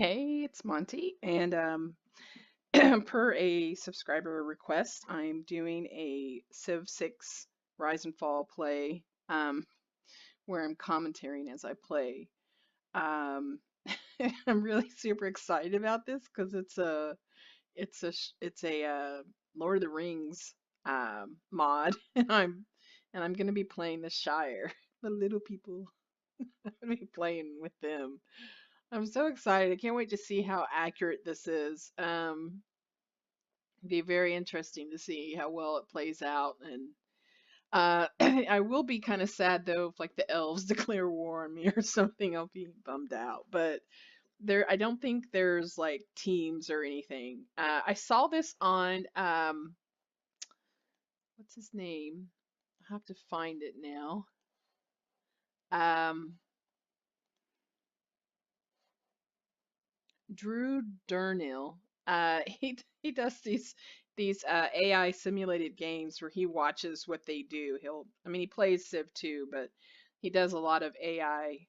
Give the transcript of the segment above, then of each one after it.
Hey, it's Monty, and per a subscriber request, I'm doing a Civ 6 Rise and Fall play, where I'm commentating as I play. Um, I'm really super excited about this because it's a Lord of the Rings mod, and I'm gonna be playing the Shire, the little people. I'm gonna be playing with them. I'm so excited. I can't wait to see how accurate this is. Be very interesting to see how well it plays out. And I will be kind of sad though if like the elves declare war on me or something. I'll be bummed out. But I don't think there's like teams or anything. I saw this on what's his name? I have to find it now. Um, Drew Durnhill. He does these AI simulated games where he watches what they do. I mean he plays Civ 2, but he does a lot of AI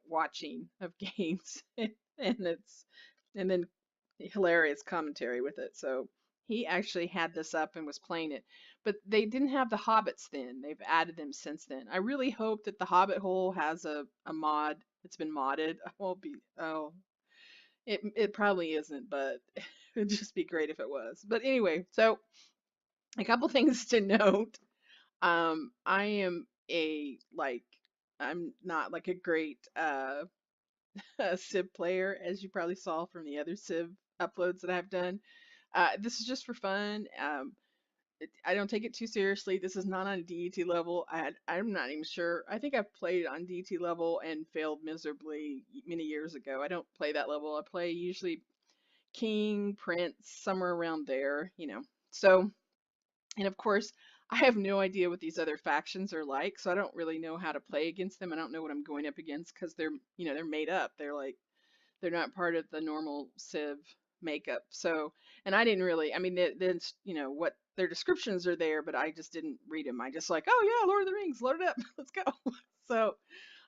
watching of games and it's and then hilarious commentary with it. So he actually had this up and was playing it. But they didn't have the Hobbits then. They've added them since then. I really hope that the Hobbit hole has a mod. It's been modded. I won't be oh it probably isn't, but it'd just be great if it was. But anyway, so a couple things to note. I am a like I'm not like a great Civ player, as you probably saw from the other Civ uploads that I've done. This is just for fun. I don't take it too seriously. This is not on DET level. I'm not even sure. I think I've played on DET level and failed miserably many years ago. I don't play that level. I play usually king, prince, somewhere around there, you know. So, and of course, I have no idea what these other factions are like, so I don't really know how to play against them. I don't know what I'm going up against because they're made up. They're not part of the normal Civ makeup. So, and I didn't really, I mean, then what their descriptions are there, but I just didn't read them. I just like, oh yeah, Lord of the Rings, load it up, let's go. So,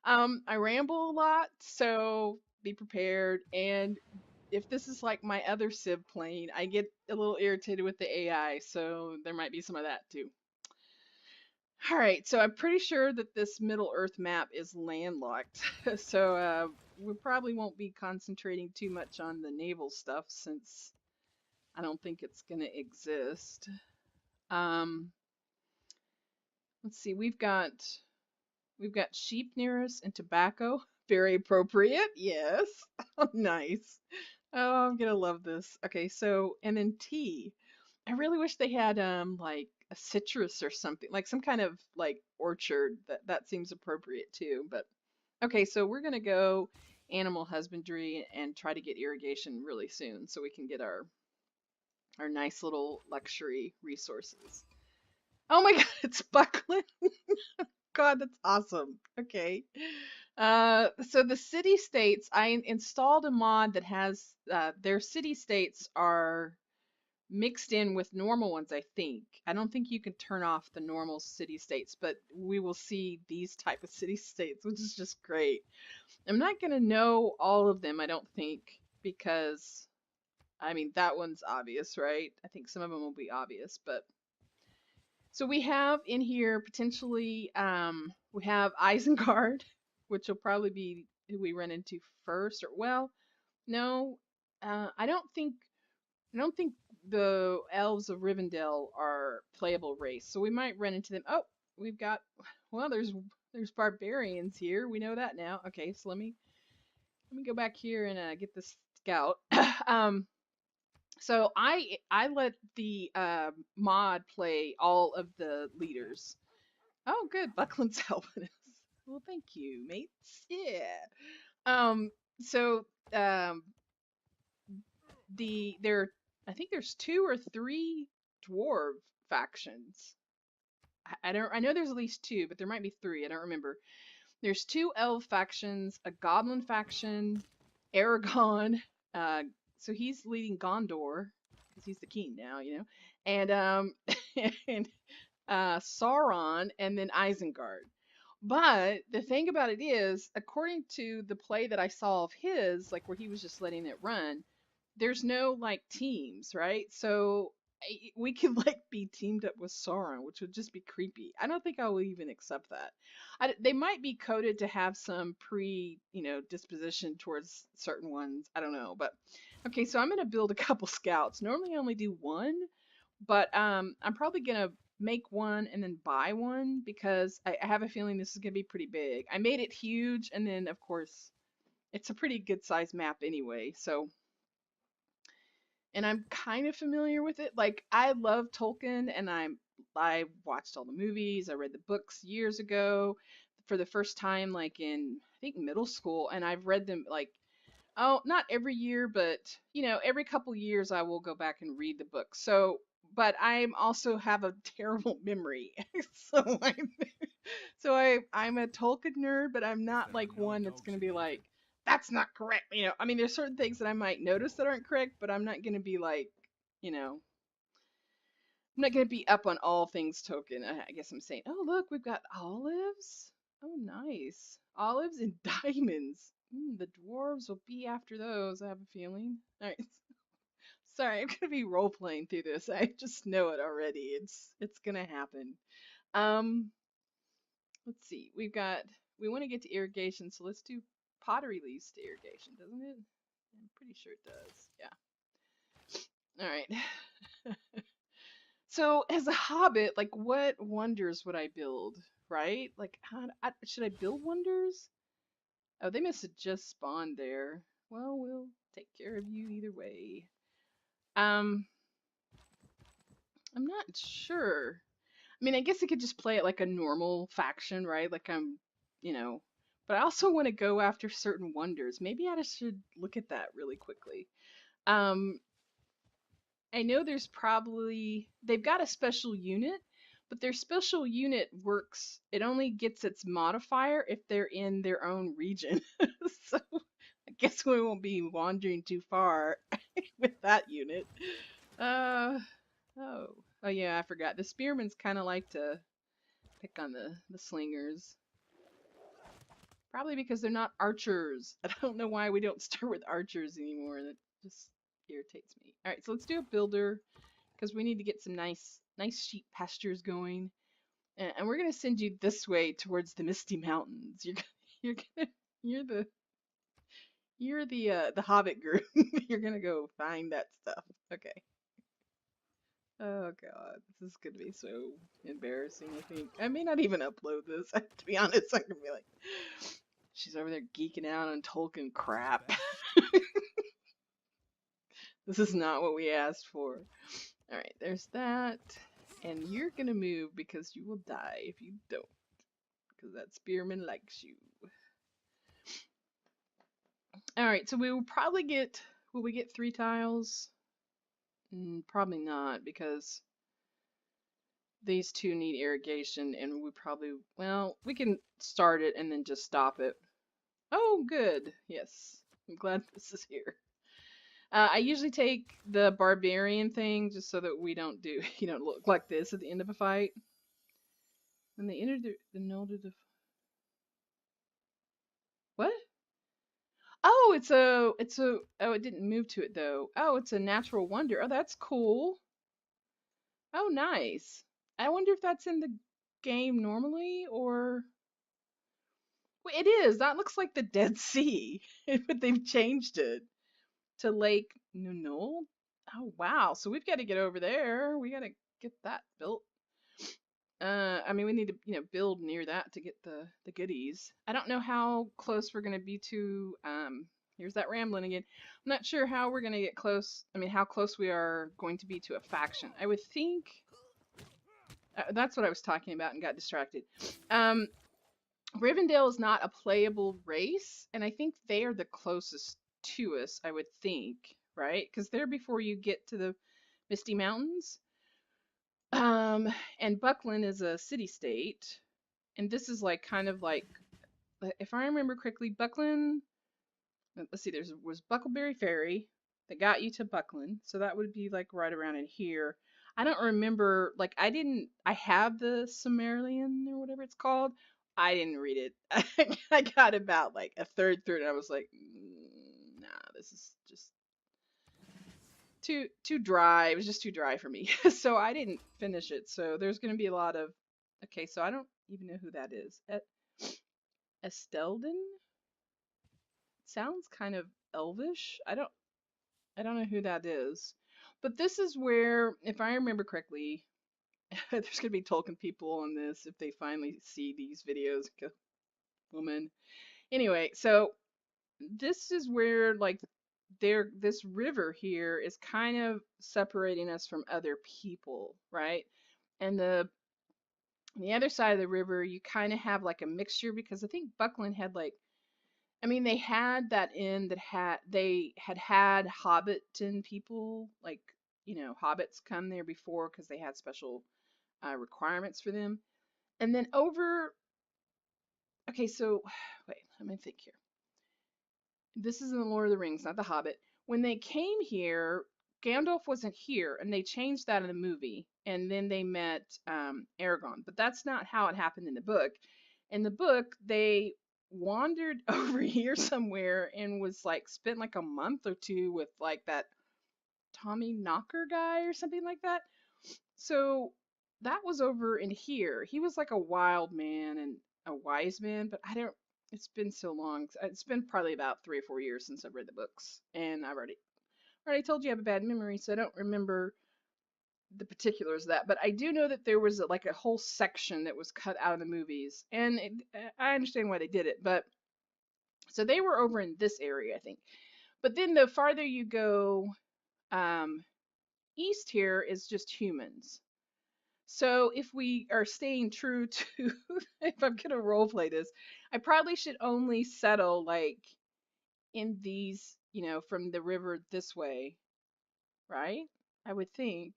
I ramble a lot, so be prepared. And if this is like my other Civ playing, I get a little irritated with the AI, so there might be some of that too. All right, so I'm pretty sure that this Middle Earth map is landlocked, so we probably won't be concentrating too much on the naval stuff since I don't think it's gonna exist. Um, let's see, we've got sheep near us and tobacco. Very appropriate, yes. Nice. Oh, I'm gonna love this. Okay, so and then tea. I really wish they had like a citrus or something, like some kind of like orchard. That seems appropriate too. But okay, so we're gonna go animal husbandry and try to get irrigation really soon so we can get our nice little luxury resources. Oh my God, it's Buckland. God, that's awesome. Okay. So the city states, I installed a mod that has their city states are mixed in with normal ones, I think. I don't think you can turn off the normal city states, but we will see these type of city states, which is just great. I'm not going to know all of them, I don't think, because I mean, that one's obvious, right? I think some of them will be obvious, but so we have in here potentially we have Isengard, which will probably be who we run into first, or well, no, I don't think the elves of Rivendell are playable race, so we might run into them. Oh, we've got well, there's barbarians here. We know that now. Okay, so let me go back here and get the scout. um, so I let the mod play all of the leaders. Oh, good, Buckland's helping us. Well, thank you, mates. Yeah. Um. So um there I think there's two or three dwarf factions. I know there's at least two, but there might be three. I don't remember. There's two elf factions, a goblin faction, Aragon. Uh, so he's leading Gondor because he's the king now, and and Sauron, and then Isengard. But the thing about it is, according to the play that I saw of his, like where he was just letting it run, there's no like teams, right? So we could like be teamed up with Sauron, which would just be creepy. I don't think I will even accept that. They might be coded to have some disposition towards certain ones. I don't know, but okay. So I'm gonna build a couple scouts. Normally I only do one, but I'm probably gonna make one and then buy one because I have a feeling this is gonna be pretty big. I made it huge, and then of course it's a pretty good size map anyway. So and I'm kind of familiar with it. Like I love Tolkien, and I watched all the movies. I read the books years ago for the first time, like in I think middle school, and I've read them like not every year, but every couple years I will go back and read the book. So, but I'm also have a terrible memory, so I'm a Tolkien nerd, but I'm not like one that's gonna be like that's not correct. I mean, there's certain things that I might notice that aren't correct, but I'm not gonna be like, you know, I'm not gonna be up on all things Tolkien. I guess I'm saying, oh look, we've got olives. Oh nice, olives and diamonds. The dwarves will be after those. I have a feeling. All right, sorry, I'm gonna be role playing through this. I just know it already. It's gonna happen. Um, let's see. We want to get to irrigation, so let's do pottery leaves to irrigation, doesn't it? I'm pretty sure it does. Yeah. All right. So as a hobbit, like what wonders would I build, right? Like should I build wonders? Oh, they must have just spawned there. Well, we'll take care of you either way. Um, I'm not sure. I mean, I guess I could just play it like a normal faction, right? Like you know, but I also want to go after certain wonders. Maybe I just should look at that really quickly. Um, I know they've got a special unit, but their special unit works. It only gets its modifier if they're in their own region. So I guess we won't be wandering too far with that unit. Uh oh. Oh yeah, I forgot. The spearmans kind of like to pick on the slingers. Probably because they're not archers. I don't know why we don't start with archers anymore. That just irritates me. All right, so let's do a builder because we need to get some nice sheep pastures going. And we're gonna send you this way towards the Misty Mountains. You're gonna you're the Hobbit group. You're gonna go find that stuff. Okay. Oh god, this is gonna be so embarrassing. I think I may not even upload this. To be honest, I'm gonna be like, she's over there geeking out on Tolkien crap. This is not what we asked for. All right, there's that. And you're gonna move because you will die if you don't. Because that spearman likes you. Alright, so we will probably will we get 3 tiles? Probably not, because these two need irrigation, and well, we can start it and then just stop it. Oh, good. Yes. I'm glad this is here. I usually take the barbarian thing just so that we don't look like this at the end of a fight. When they enter the null to the what? Oh, oh, it didn't move to it though. Oh, it's a natural wonder. Oh, that's cool. Oh, nice. I wonder if that's in the game normally or well, it is. That looks like the Dead Sea, but they've changed it to Lake Nunul. Oh, wow. So we've got to get over there. We got to get that built. I mean, we need to, build near that to get the goodies. I don't know how close we're gonna be to. Here's that rambling again. I'm not sure how we're gonna get close. I mean, how close we are going to be to a faction. I would think. That's what I was talking about and got distracted. Rivendell is not a playable race, and I think they are the closest to us. I would think, right? Because they're before you get to the Misty Mountains. And Buckland is a city-state, and this is like kind of like, if I remember correctly, Buckland. Let's see, was Buckleberry Ferry that got you to Buckland, so that would be like right around in here. I don't remember, like I have the Sumerian or whatever it's called I didn't read it. I got about like a third through it, and I was like, nah, this is just too dry. It was just too dry for me, so I didn't finish it. So there's going to be a lot of okay. So I don't even know who that is. Estelden sounds kind of elvish. I don't know who that is, but this is where, if I remember correctly, there's going to be Tolkien people on this if they finally see these videos. Go, woman. Anyway, so this is where like this river here is kind of separating us from other people, right? And the other side of the river, you kind of have like a mixture because I think Buckland had like, I mean, they had that inn that had Hobbiton people, like, hobbits come there before because they had special requirements for them. And then over, okay, so wait, let me think here. This is in the Lord of the Rings, not the Hobbit. When they came here, Gandalf wasn't here, and they changed that in the movie. And then they met Aragorn, but that's not how it happened in the book. In the book, they wandered over here somewhere and was like spent like a month or two with like that Tommy Knocker guy or something like that. So that was over in here. He was like a wild man and a wise man, but I don't. It's been so long. It's been probably about 3 or 4 years since I've read the books, and I've already told you I have a bad memory, so I don't remember the particulars of that. But I do know that there was like a whole section that was cut out of the movies, and I understand why they did it. But so they were over in this area, I think. But then the farther you go um, east here is just humans. So if we are staying true to, if I'm gonna role play this, I probably should only settle like in these, from the river this way, right? I would think.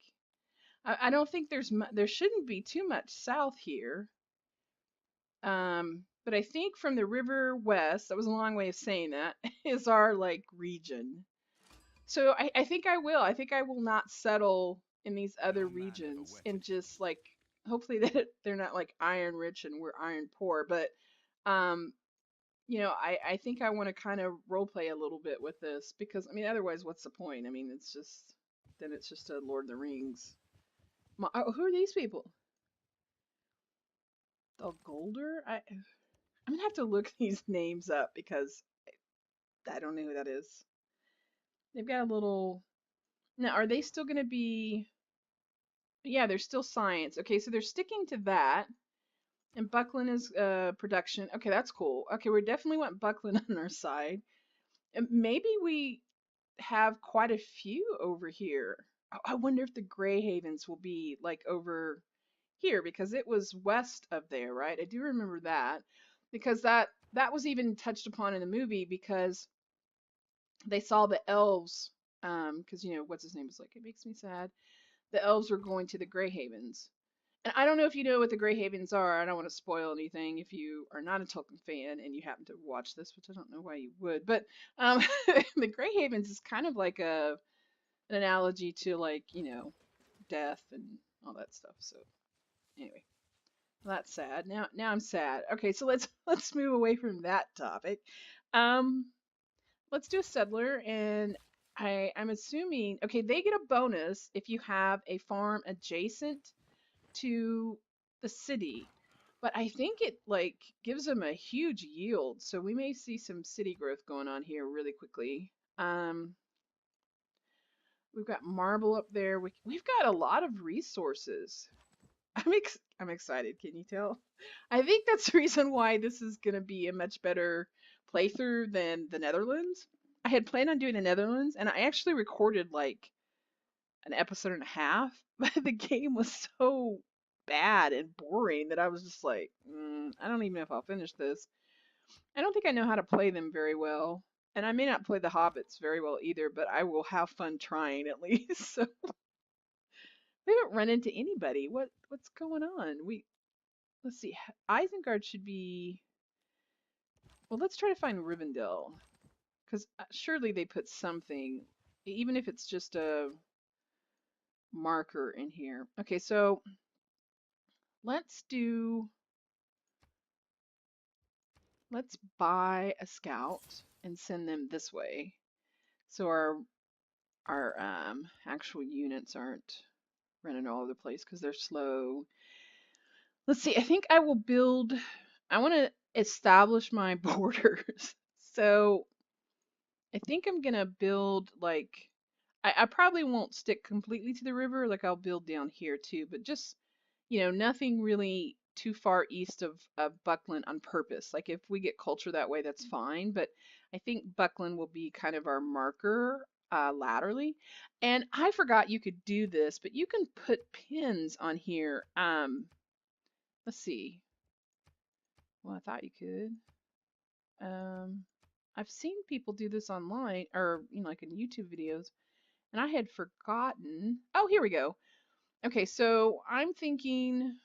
I don't think there shouldn't be too much south here. But I think from the river west, that was a long way of saying that, is our like region. So I think I will. I think I will not settle in these other regions and just like hopefully that they're not like iron rich and we're iron poor. But um, I think I want to kind of role play a little bit with this because I mean otherwise what's the point? I mean it's just a Lord of the Rings. Oh, who are these people? The Golder? I'm gonna have to look these names up because I don't know who that is. They've got a little. Now, are they still gonna be? Yeah, they're still science. Okay, so they're sticking to that. And Buckland is production. Okay, that's cool. Okay, we definitely want Buckland on our side. And maybe we have quite a few over here. I wonder if the Grey Havens will be like over here because it was west of there, right? I do remember that because that was even touched upon in the movie because they saw the elves because what's his name was like it makes me sad. The elves were going to the Grey Havens. And I don't know if you know what the Grey Havens are. I don't want to spoil anything if you are not a Tolkien fan and you happen to watch this, which I don't know why you would. But the Grey Havens is kind of like an analogy to like death and all that stuff. So anyway, well, that's sad. Now I'm sad. Okay, so let's move away from that topic. Um, let's do a settler, and I'm assuming okay they get a bonus if you have a farm adjacent to the city. But I think it like gives them a huge yield, so we may see some city growth going on here really quickly. We've got marble up there. We've got a lot of resources. I'm excited. Can you tell? I think that's the reason why this is gonna be a much better playthrough than the Netherlands. I had planned on doing the Netherlands, and I actually recorded like an episode and a half, but the game was so bad and boring that I was just like, I don't even know if I'll finish this. I don't think I know how to play them very well. And I may not play the Hobbits very well either, but I will have fun trying at least. So we haven't run into anybody. What's going on? Let's see. Isengard should be. Well, let's try to find Rivendell, because surely they put something, even if it's just a marker in here. Okay, so let's do let's buy a scout and send them this way. So our actual units aren't running all over the place because they're slow. Let's see, I think I will build, I want to establish my borders. So I think I'm gonna build like, I probably won't stick completely to the river, like I'll build down here too, but just, nothing really too far east of Buckland on purpose. Like if we get culture that way, that's fine. But I think Buckland will be kind of our marker laterally. And I forgot you could do this, but you can put pins on here. Let's see. Well, I thought you could. Um, I've seen people do this online or, like in YouTube videos, and I had forgotten. Oh, here we go. Okay, so I'm thinking,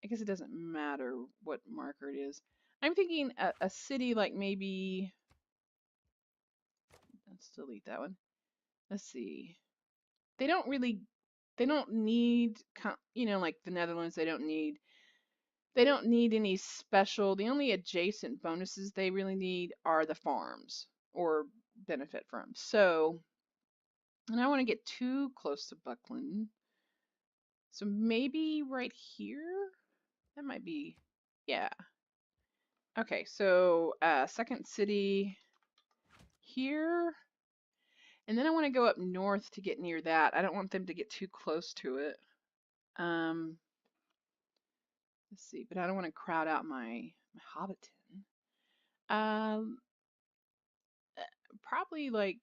I guess it doesn't matter what marker it is. I'm thinking a city like maybe, let's delete that one. Let's see. They don't really, they don't need, like the Netherlands, they don't need any special, the only adjacent bonuses they really need are the farms or benefit from. So, and I don't want to get too close to Buckland. So maybe right here? That might be, yeah. Okay, so second city here. And then I want to go up north to get near that. I don't want them to get too close to it. Let's see, but I don't want to crowd out my Hobbiton. Um, Probably like,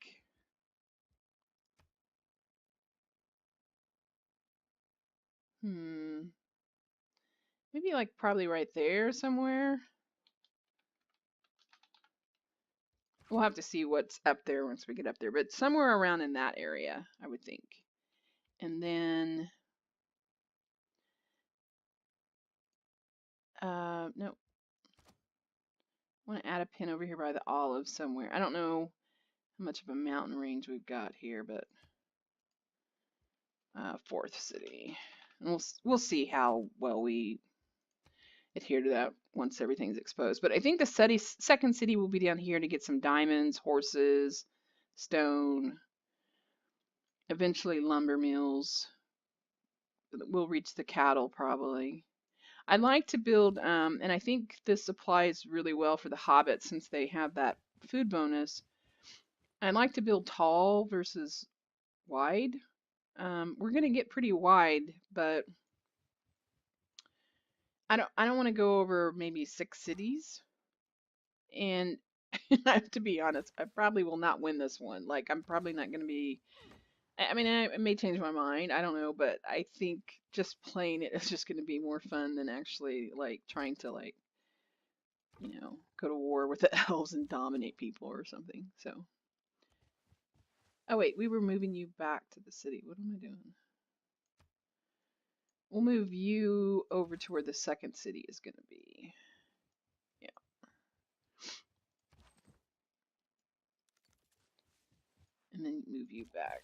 maybe like probably right there somewhere. We'll have to see what's up there once we get up there, but somewhere around in that area, I would think. And then, no, I want to add a pin over here by the olive somewhere. I don't know how much of a mountain range we've got here, but fourth city. And we'll see how well we adhere to that once everything's exposed. But I think the second city will be down here to get some diamonds, horses, stone, eventually lumber mills. We'll reach the cattle probably. I'd like to build, and I think this applies really well for the Hobbits since they have that food bonus. I'd like to build tall versus wide. We're gonna get pretty wide, but I don't want to go over maybe 6 cities. And I have to be honest, I probably will not win this one. Like I'm probably not gonna be. I mean, I may change my mind. I don't know, but I think just playing it is just gonna be more fun than actually like trying to like go to war with the elves and dominate people or something. So, oh wait, we were moving you back to the city. What am I doing? We'll move you over to where the second city is going to be. Yeah. And then move you back.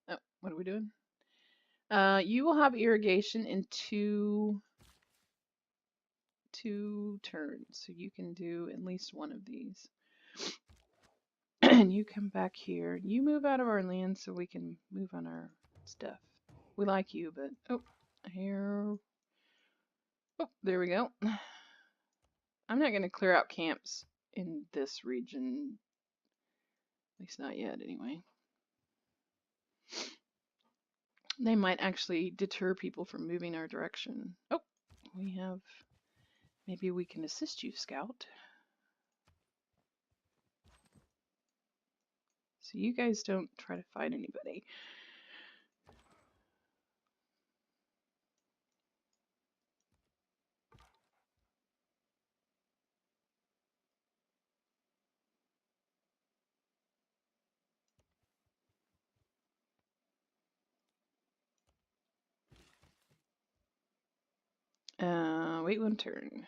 Oh, what are we doing? You will have irrigation in two turns, so you can do at least one of these. And you come back here. You move out of our land so we can move on our stuff. We like you, but oh, here. Oh, there we go. I'm not going to clear out camps in this region. At least not yet, anyway. They might actually deter people from moving our direction. Oh, we have... Maybe we can assist you, Scout. So you guys don't try to fight anybody. Wait one turn.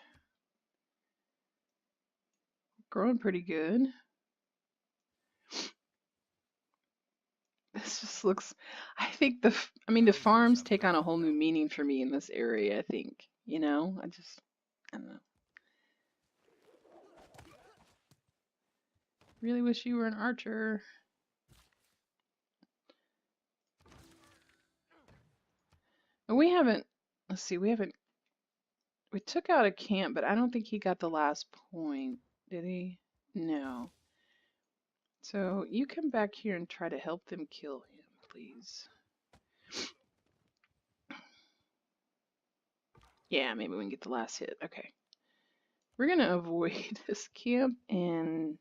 Growing pretty good. This just looks, I think the farms take on a whole new meaning for me in this area, I think. I just, I don't know. Really wish you were an archer. We haven't, let's see, we took out a camp, but I don't think he got the last point, did he? No. So you come back here and try to help them kill him, please. Yeah, maybe we can get the last hit. Okay. We're gonna avoid this camp and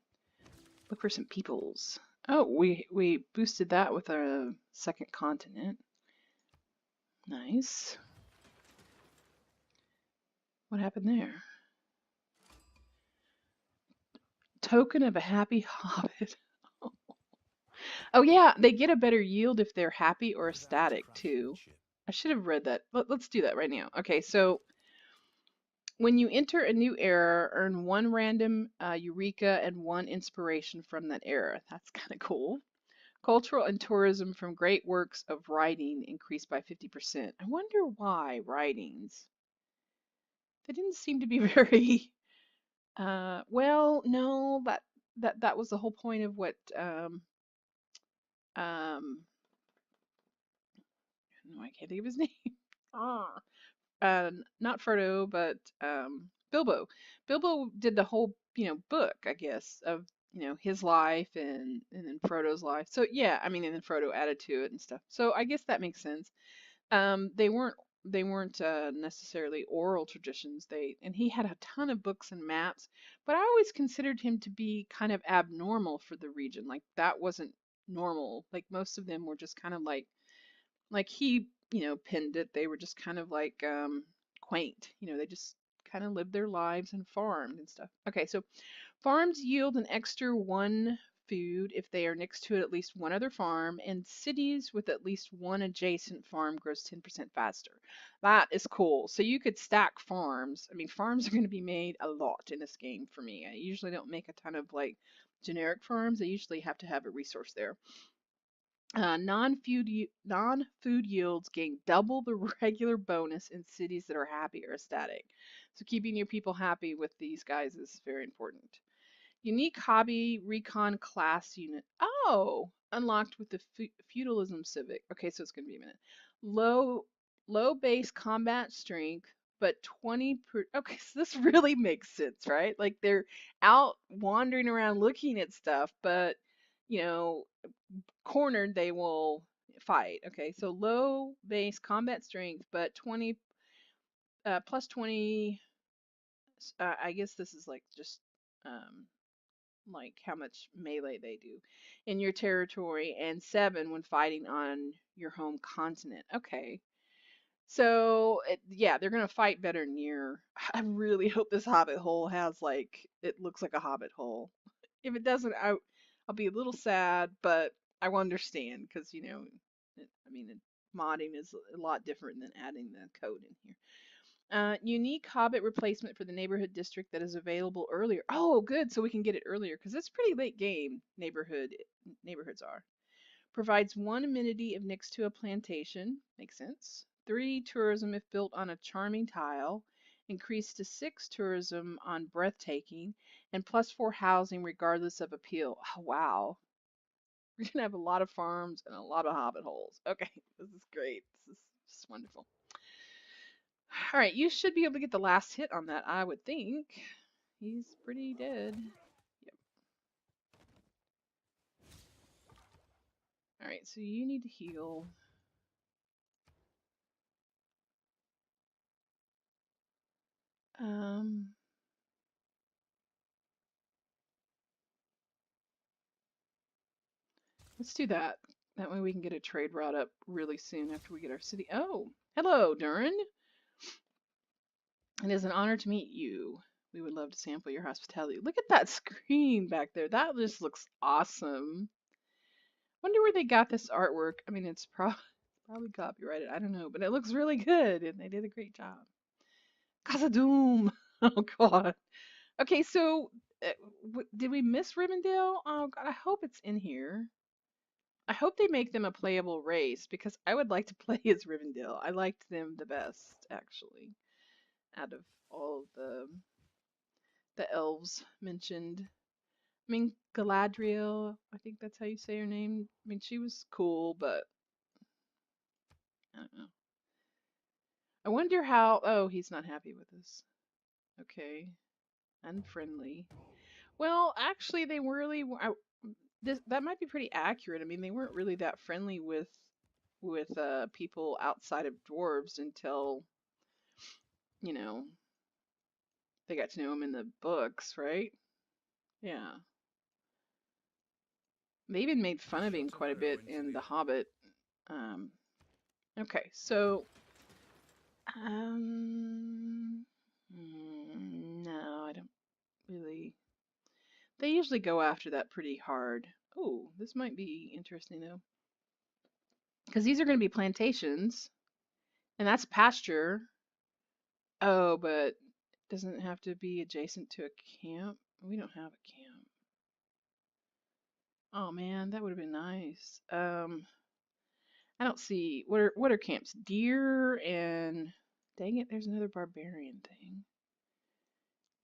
look for some peoples. Oh, we boosted that with our second continent. Nice. What happened there? Token of a happy hobbit. Oh yeah, they get a better yield if they're happy or ecstatic too. I should have read that. Let's do that right now. Okay, so when you enter a new era, earn one random eureka and one inspiration from that era. That's kind of cool. Cultural and tourism from great works of writing increased by 50%. I wonder why writings. They didn't seem to be very well, no, that was the whole point of what um no, I can't think of his name. Ah, not Frodo, but Bilbo. Bilbo did the whole, book, I guess, of his life and then Frodo's life. So yeah, I mean, and then Frodo added to it and stuff. So I guess that makes sense. They weren't necessarily oral traditions. And he had a ton of books and maps, but I always considered him to be kind of abnormal for the region. Like that wasn't normal. Like most of them were just kind of like he, penned it. They were just kind of like quaint. They just kind of lived their lives and farmed and stuff. Okay, so farms yield an extra one food if they are next to at least one other farm, and cities with at least one adjacent farm grows 10% faster. That is cool. So you could stack farms. I mean, farms are going to be made a lot in this game for me. I usually don't make a ton of like generic farms. I usually have to have a resource there. Non-food yields gain double the regular bonus in cities that are happy or ecstatic. So keeping your people happy with these guys is very important. Unique hobby recon class unit. Oh, unlocked with the feudalism civic. Okay, so it's gonna be a minute. Low low base combat strength, but 20 per. Okay, so this really makes sense, right? Like they're out wandering around looking at stuff, but you know, cornered they will fight. Okay, so low base combat strength, but 20 plus 20. I guess this is like just um, like how much melee they do in your territory, and 7 when fighting on your home continent. Okay. So, yeah, they're going to fight better near. I really hope this hobbit hole has like, it looks like a hobbit hole. If it doesn't, I'll be a little sad, but I will understand because, I mean, modding is a lot different than adding the code in here. Unique Hobbit replacement for the neighborhood district that is available earlier. Oh, good, so we can get it earlier because it's pretty late game. Neighborhoods are. Provides 1 amenity if next to a plantation. Makes sense. 3 tourism if built on a charming tile. Increased to 6 tourism on breathtaking, and +4 housing regardless of appeal. Oh, wow. We're gonna have a lot of farms and a lot of hobbit holes. Okay, this is great. This is just wonderful. All right, you should be able to get the last hit on that, I would think. He's pretty dead. Yep. All right, so you need to heal. Um, let's do that. That way we can get a trade route up really soon after we get our city. Oh, hello, Durin. It is an honor to meet you. We would love to sample your hospitality. Look at that screen back there. That just looks awesome. Wonder where they got this artwork. I mean, it's probably copyrighted. I don't know, but it looks really good, and they did a great job. Casa Doom. Oh God. Okay, so did we miss Rivendell? Oh God, I hope it's in here. I hope they make them a playable race because I would like to play as Rivendell. I liked them the best, actually. out of all of the elves mentioned. I mean, Galadriel, I think that's how you say her name. I mean, she was cool, but I don't know. I wonder how. Oh, he's not happy with us. Okay, unfriendly. Well, actually, they really. That might be pretty accurate. I mean, they weren't really that friendly with people outside of dwarves until you know they got to know him in the books, right? Yeah. They even made fun of him quite a bit in The Hobbit. Um, okay, so no, I don't really. They usually go after that pretty hard. Oh, this might be interesting though, because these are going to be plantations, and that's pasture. Oh, but it doesn't have to be adjacent to a camp. We don't have a camp. Oh man, that would have been nice. I don't see what are camps? Deer and dang it, there's another barbarian thing.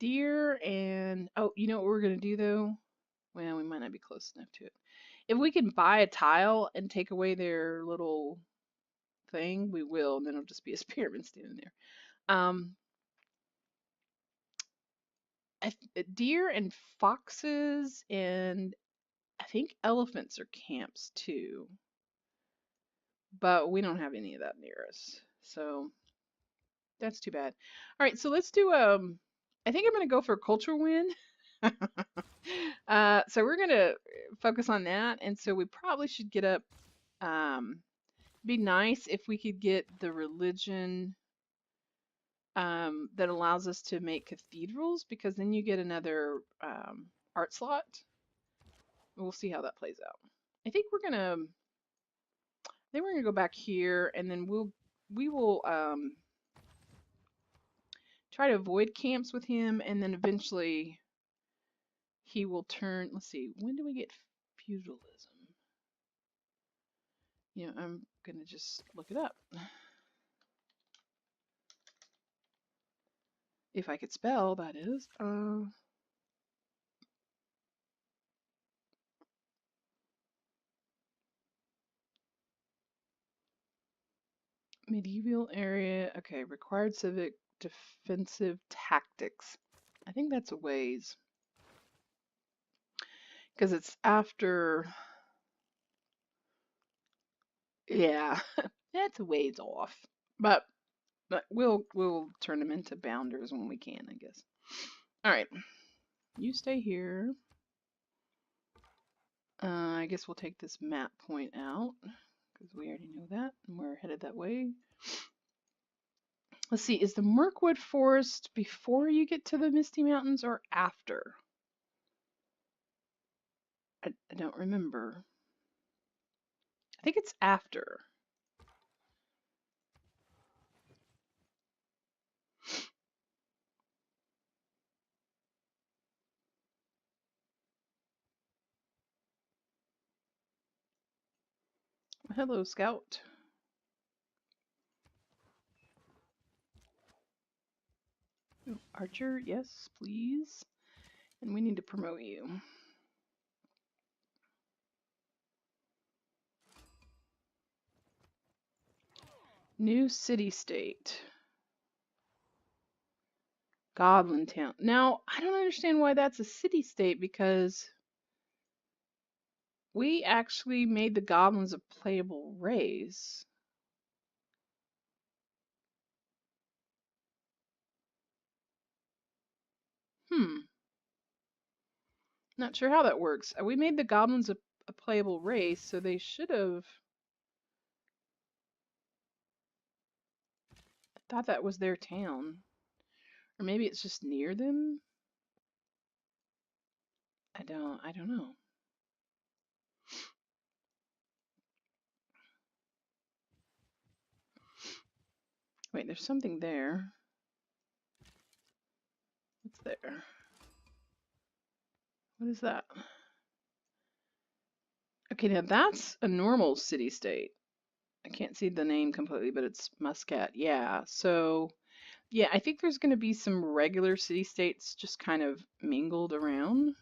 Deer and oh, you know what we're gonna do though? Well, we might not be close enough to it. If we can buy a tile and take away their little thing, we will, and then it'll just be a spearman standing there. Um, Deer and foxes and I think elephants are camps too, but we don't have any of that near us, so that's too bad. All right, so let's do I think I'm gonna go for cultural win. So we're gonna focus on that, and so we probably should get up. Be nice if we could get the religion that allows us to make cathedrals, because then you get another art slot. We'll see how that plays out. I think we're gonna. Then we're gonna go back here, and then we will try to avoid camps with him, and then eventually he will turn. Let's see, when do we get feudalism? You know, I'm gonna just look it up. If I could spell, that is. Medieval area. Okay, required civic defensive tactics. I think that's a ways. Because it's after. Yeah, that's a ways off. But we'll turn them into bounders when we can, I guess. All right, you stay here. I guess we'll take this map point out because we already know that and we're headed that way. Let's see, is the Mirkwood Forest before you get to the Misty Mountains or after? I don't remember. I think it's after. Hello, Scout. Archer, yes, please. And we need to promote you. New city-state. Goblin Town. Now, I don't understand why that's a city-state, because we actually made the goblins a playable race. Not sure how that works. We made the goblins a playable race, so they should have. I thought that was their town. Or maybe it's just near them? I don't know. Wait, there's something there. What's there? What is that? Okay, now that's a normal city-state. I can't see the name completely, but it's Muscat. Yeah, so Yeah, I think there's going to be some regular city-states just kind of mingled around.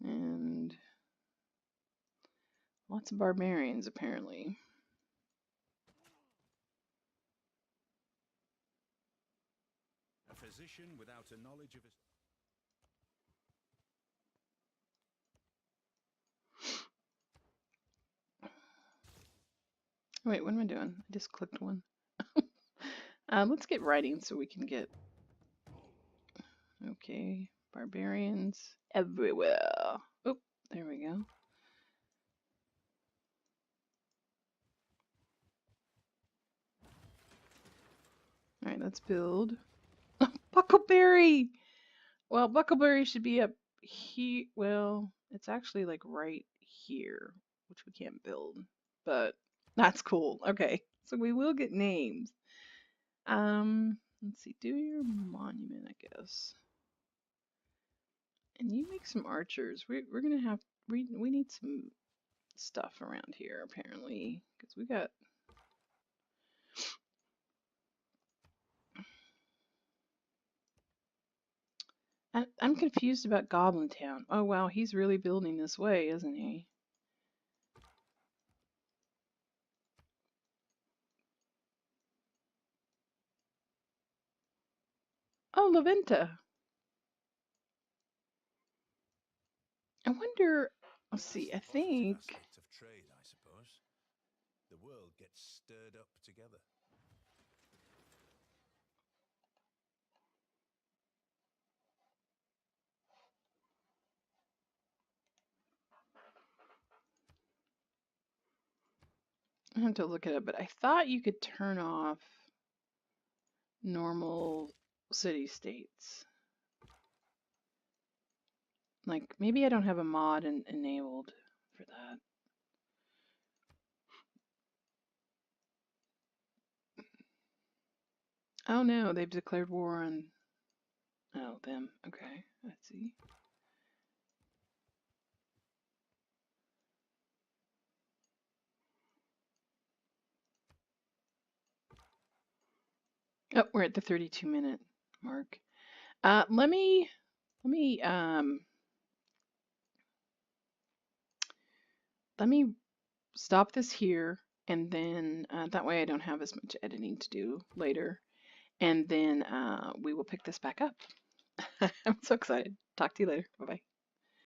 And lots of barbarians, apparently. A physician without a knowledge of his... Wait, what am I doing? I just clicked one. Let's get writing so we can get... Okay, barbarians everywhere. Oh, there we go. All right, let's build. Buckleberry! Well, Buckleberry should be up here. Well, it's actually like right here, which we can't build, but that's cool. Okay, so we will get names. Let's see. Do your monument, I guess. And you make some archers. We're gonna have we need some stuff around here apparently because we got. I'm confused about Goblin Town. Oh wow, he's really building this way, isn't he? Oh, La Venta. I wonder. Let's see. I think. aspect of trade, I suppose. The world gets stirred up together. I have to look it up, but I thought you could turn off normal city states. Like maybe I don't have a mod enabled for that. Oh no, they've declared war on. Oh, them. Okay, I see. Oh, we're at the 32-minute mark. Let me stop this here, and then that way I don't have as much editing to do later, and then we will pick this back up. I'm so excited. Talk to you later. Bye bye.